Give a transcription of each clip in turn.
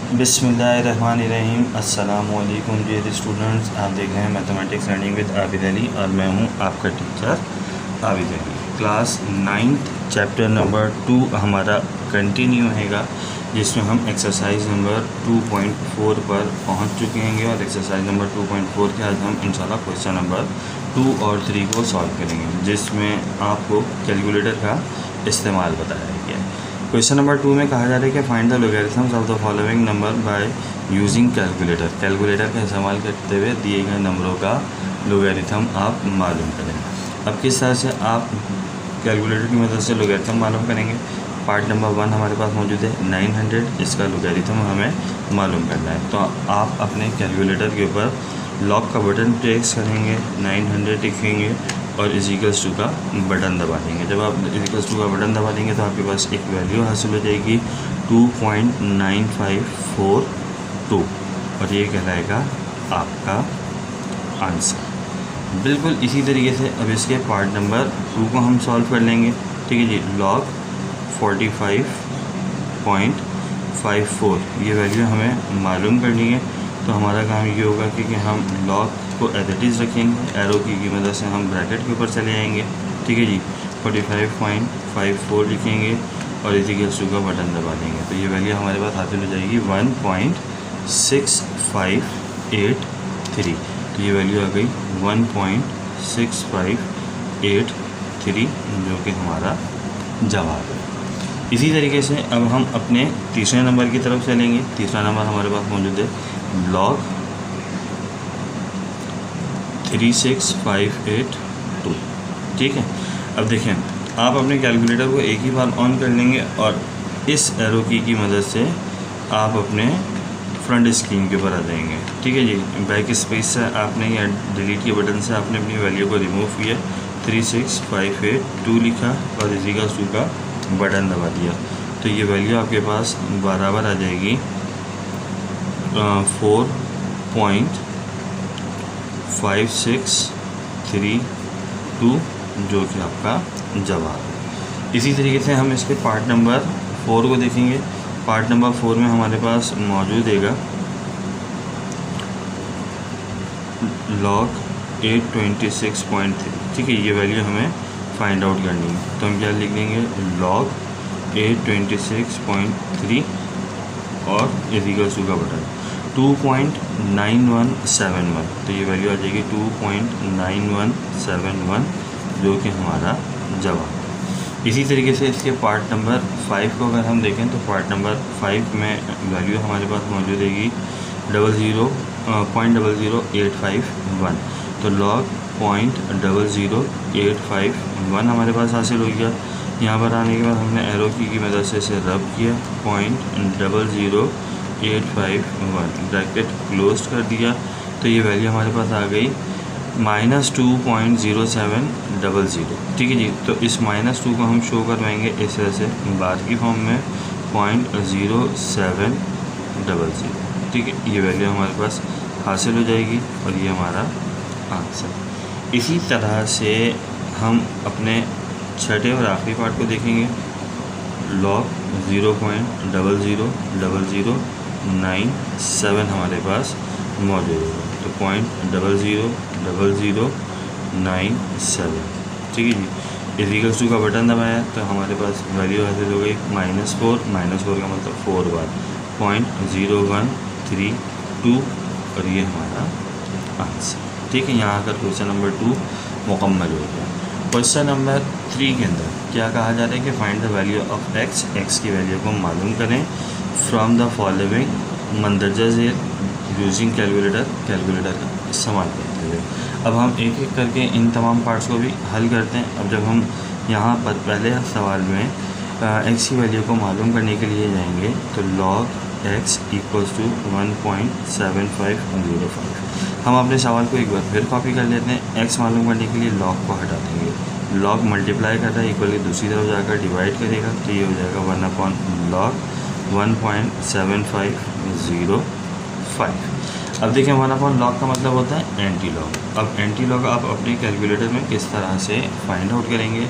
बिस्मिल्लाहिर्रहमानिर्रहीम। अस्सलामुअलैकुम dear students, आप देख रहे हैं mathematics learning with Abid Ali और मैं हूं आपका teacher Abid Ali. Class 9th chapter number 2 हमारा कंटिन्यू रहेगा, जिसमें हम एक्सरसाइज नंबर 2.4 पर पहुंच चुके हैं और एक्सरसाइज नंबर 2.4 के आज हम इंशाल्लाह क्वेश्चन नंबर 2 और 3 को सॉल्व करेंगे, जिसमें आपको कैलकुलेटर का इस्तेमाल बताया गया है। क्वेश्चन नंबर 2 में कहा जा रहा है कि find the logarithms of the following number by using calculator. Calculator का इस्तेमाल करते हुए दिए गए नंबरों का लोगरिथम आप मालूम करें। अब किस तरह से आप कैलकुलेटर की मदद से लोगरिथम मालूम करेंगे। पार्ट नंबर 1 हमारे पास मौजूद है 900, इसका लोगरिथम हमें मालूम करना है। तो आप अपने कैलकुलेटर के ऊपर लॉक का बटन प्रेस करेंगे, 900 लिखेंगे और इजिकल्स टू का बटन दबा देंगे। जब आप इजिकल्स टू का बटन दबा देंगे तो आपके पास एक वैल्यू हासिल हो जाएगी 2.9542 और ये कहलाएगा आपका आंसर। बिल्कुल इसी तरीके से अब इसके पार्ट नंबर 2 को हम सॉल्व कर लेंगे। ठीक है जी, लॉग 45.54 ये वैल्यू हमें मालूम करनी है। तो हमारा काम ये होगा कि हम लॉग को एज इट इज़ रखेंगे, एरो की मदद से हम ब्रैकेट के ऊपर चले जाएंगे। ठीक है जी, 45.54 लिखेंगे और इजिकल्स टू का बटन दबा देंगे तो ये वैल्यू हमारे पास हासिल हो जाएगी 1.6583। तो ये वैल्यू आ गई 1.6583 जो कि हमारा जवाब है। इसी तरीके से अब हम अपने तीसरे नंबर की तरफ चलेंगे। तीसरा नंबर हमारे पास मौजूद है लॉग 36582। ठीक है, अब देखें आप अपने कैलकुलेटर को एक ही बार ऑन कर लेंगे और इस एरो की मदद से आप अपने फ्रंट स्क्रीन के ऊपर आ जाएंगे। ठीक है जी, बैक स्पेस से आपने या डिलीट के बटन से आपने अपनी वैल्यू को रिमूव किया, 36582 लिखा और इजिकल्स टू का बटन दबा दिया तो ये वैल्यू आपके पास बराबर आ जाएगी 4.5632 जो कि आपका जवाब है। इसी तरीके से हम इसके पार्ट नंबर 4 को देखेंगे। पार्ट नंबर 4 में हमारे पास मौजूद है लॉग 826.3। ठीक है, ये वैल्यू हमें फाइंड आउट करनी है तो हम क्या लिख देंगे, लॉग 826.3 और इजिकल्स टू का बटन 2.9171 तो ये वैल्यू आ जाएगी 2.9171 जो कि हमारा जवाब है। इसी तरीके से इसके पार्ट नंबर 5 को अगर हम देखें तो पार्ट नंबर 5 में वैल्यू हमारे पास मौजूद है 0.00851 तो लॉग 0.00851 हमारे पास हासिल हो गया। यहाँ पर आने के बाद हमने एरो की मदद से इसे रब किया, 0.00851 ब्रैकेट क्लोज कर दिया तो ये वैल्यू हमारे पास आ गई -2.0700। ठीक है जी, तो इस -2 को हम शो करवाएंगे इस तरह से बाद की फॉर्म में 0.0700। ठीक है, ये वैल्यू हमारे पास हासिल हो जाएगी और ये हमारा आंसर। इसी तरह से हम अपने छठे और आखिरी पार्ट को देखेंगे। लॉग 0.00097 हमारे पास मौजूद है तो 0.00097। ठीक है जी, इजिकल्स टू का बटन दबाया तो हमारे पास वैल्यू हासिल हो गई -4 का मतलब 4 बार 0.0132 और ये हमारा आंसर। ठीक है, यहाँ आकर क्वेश्चन नंबर 2 मुकम्मल हो गया। क्वेश्चन नंबर 3 के अंदर क्या कहा जा रहा है कि find the value of x की वैल्यू को मालूम करें फ्रॉम द फॉलोइंग मंदरजा झेल यूजिंग कैलकुलेटर का इस्तेमाल करते हुए। अब हम एक एक करके इन तमाम पार्ट्स को भी हल करते हैं। अब जब हम यहाँ पर पहले सवाल में एक्स की वैल्यू को मालूम करने के लिए जाएंगे तो लॉग x इक्वल्स टू 1.7505। हम अपने सवाल को एक बार फिर कॉपी कर लेते हैं। x मालूम करने के लिए लॉग को हटा देंगे, लॉग मल्टीप्लाई करता है इक्वल की दूसरी तरफ जाकर डिवाइड करेगा तो ये हो जाएगा 1/log 1.7505। अब देखिए हमारा अपन लॉग का मतलब होता है एंटी लॉग। अब एंटी लॉग आप अपने कैलकुलेटर में किस तरह से फाइंड आउट करेंगे,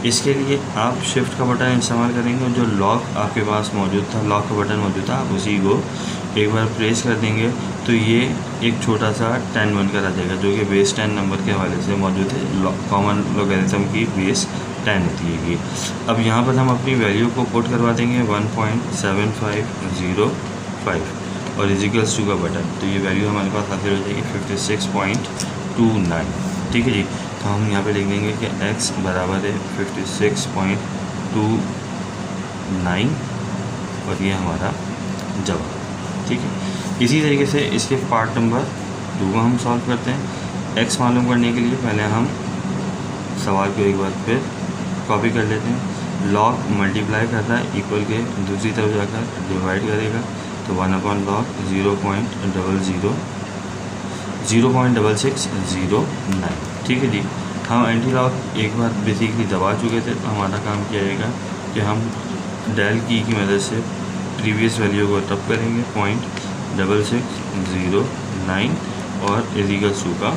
इसके लिए आप शिफ्ट का बटन इस्तेमाल करेंगे। जो लॉग आपके पास मौजूद था, लॉग का बटन मौजूद था, आप उसी को एक बार प्रेस कर देंगे तो ये एक छोटा सा 10 बनकर आ जाएगा, जो कि बेस 10 नंबर के हवाले से मौजूद है। कॉमन लॉगरिथम की बेस 10 होती है ये। अब यहाँ पर हम अपनी वैल्यू को पुट करवा देंगे 1.7505 और इजिकल्स टू का बटन, तो ये वैल्यू हमारे पास हासिल हो जाएगी 56.29। ठीक है जी। तो हम यहाँ पे लिख देंगे कि x बराबर है 56.29 और ये हमारा जवाब। ठीक है। इसी तरीके से इसके पार्ट नंबर 2 को हम सॉल्व करते हैं। x मालूम करने के लिए पहले हम सवाल को एक बार फिर कॉपी कर लेते हैं। लॉग मल्टीप्लाई करता है इक्वल के दूसरी तरफ जाकर डिवाइड करेगा, तो 1/log 0.6609। ठीक है जी। हम एंटी लॉग एक बार बेसिकली दबा चुके थे, तो हमारा काम क्या रहेगा कि हम डेल की मदद से प्रीवियस वैल्यू को टप करेंगे 0.6609 और इजिकल्स टू का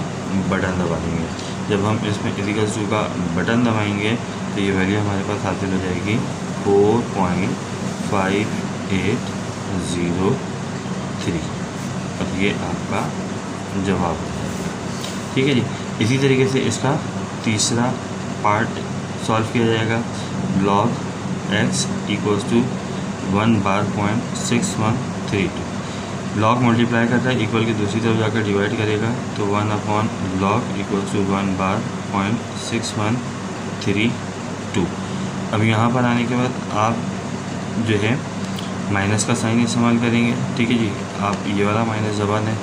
बटन दबा देंगे। जब हम इसमें इजिकल्स टू का बटन दबाएंगे तो ये वैल्यू हमारे पास हासिल हो जाएगी 4.5803 और ये आपका जवाब है। ठीक है जी। इसी तरीके से इसका तीसरा पार्ट सॉल्व किया जाएगा। log x equals to 1/.6132। Log multiply करता है इक्वल की दूसरी तरफ जाकर डिवाइड करेगा, तो 1/log इक्वल्स टू 1/.6132। अब यहाँ पर आने के बाद आप जो है माइनस का साइन इस्तेमाल करेंगे। ठीक है जी। आप ये वाला माइनस दबा दें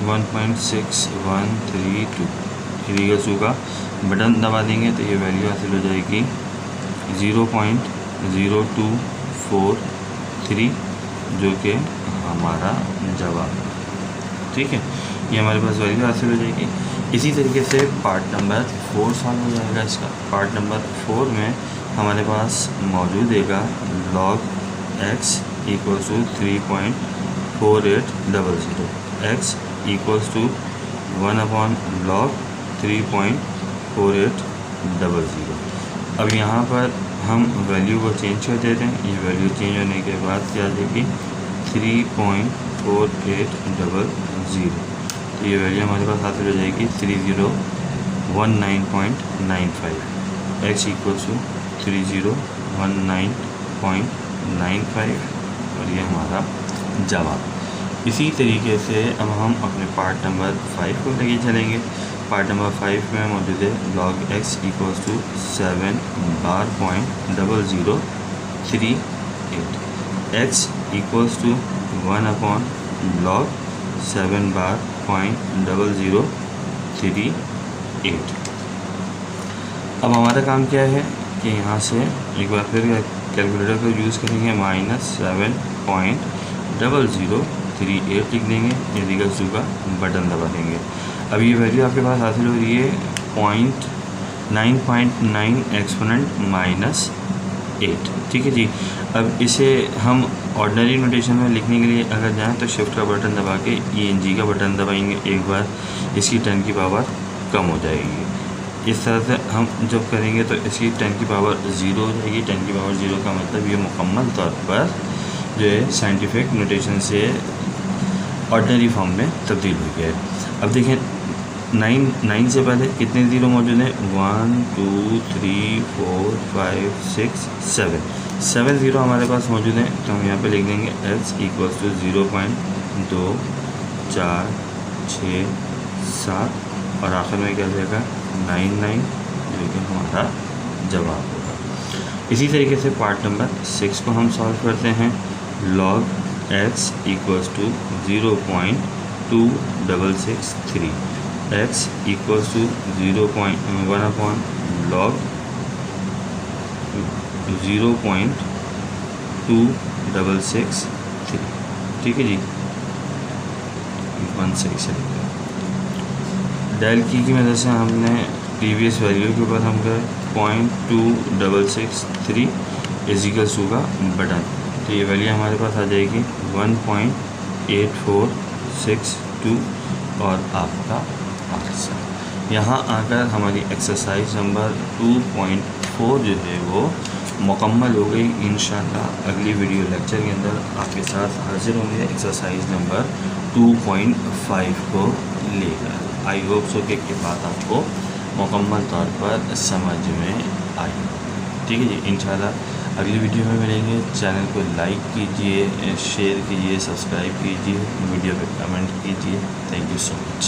1.6132 इजिकल्स टू का बटन दबा देंगे, तो ये वैल्यू हासिल हो जाएगी 0.0243 जो कि हमारा जवाब है। ठीक है। ये हमारे पास वैल्यू हासिल हो जाएगी। इसी तरीके से पार्ट नंबर 4 सॉल्व हो जाएगा इसका। पार्ट नंबर 4 में हमारे पास मौजूद रहेगा log x equals to 3.4800। x equals to 1/log 3.4800। अब यहाँ पर हम वैल्यू को चेंज कर देते हैं। ये वैल्यू चेंज होने के बाद क्या आ जाएगी 3.4800। तो ये वैल्यू हमारे पास हासिल हो जाएगी 3019.95। x इक्वल्स टू 3019.95 और ये हमारा जवाब। इसी तरीके से अब हम अपने पार्ट नंबर 5 को लेके चलेंगे। पार्ट नंबर 5 में मौजूद है log x equals to 7/0038। x equals to 1/log 7/0038। अब हमारा काम क्या है कि यहाँ से एक बार फिर कैलकुलेटर को यूज़ करेंगे, -7.0038 लिख देंगे, इजिकल्स टू का बटन दबा देंगे। अब ये वैल्यू आपके पास हासिल हो रही है 9.9 एक्सपोनेंट -8। ठीक है जी। अब इसे हम ऑर्डिनरी नोटेशन में लिखने के लिए अगर जाएँ तो शिफ्ट का बटन दबा के ENG का बटन दबाएंगे, एक बार इसकी 10 की पावर कम हो जाएगी। इस तरह से हम जब करेंगे तो इसकी 10 की पावर 0 हो जाएगी। 10 की पावर 0 का मतलब ये मुकम्मल तौर पर जो है साइंटिफिक नोटेशन से ऑर्डिनरी फॉर्म में तब्दील हो गया है। अब देखें 9 से पहले कितने ज़ीरो मौजूद हैं 1 2 3 4 5 6 7 ज़ीरो हमारे पास मौजूद हैं। तो हम यहाँ पे लिख देंगे x इक्वल्स टू 0.2 4 6 7 और आखिर में क्या जाएगा 99 जो कि हमारा जवाब होगा। इसी तरीके से पार्ट नंबर 6 को हम सॉल्व करते हैं। log x equals to 0.2663। x equals to 1/log 0.2663। ठीक है जी। 1 सेक्शन डेल की मदद से हमने प्रीवियस वैल्यू के ऊपर हम गए 0.2663 इजिकल्स टू का बटन। तो ये वैल्यू हमारे पास आ जाएगी 1.8462 और आपका आंसर। यहाँ आकर हमारी एक्सरसाइज नंबर 2.4 जो है वो मुकम्मल हो गई। इंशाअल्लाह अगली वीडियो लेक्चर के अंदर आपके साथ हाजिर होंगे एक्सरसाइज नंबर 2.5 को लेकर। आई होप सो कि बात आपको मुकम्मल तौर पर समझ में आई। ठीक है जी, इंशाअल्लाह अगली वीडियो में मिलेंगे। चैनल को लाइक कीजिए, शेयर कीजिए, सब्सक्राइब कीजिए, वीडियो पे कमेंट कीजिए। Thank you so much.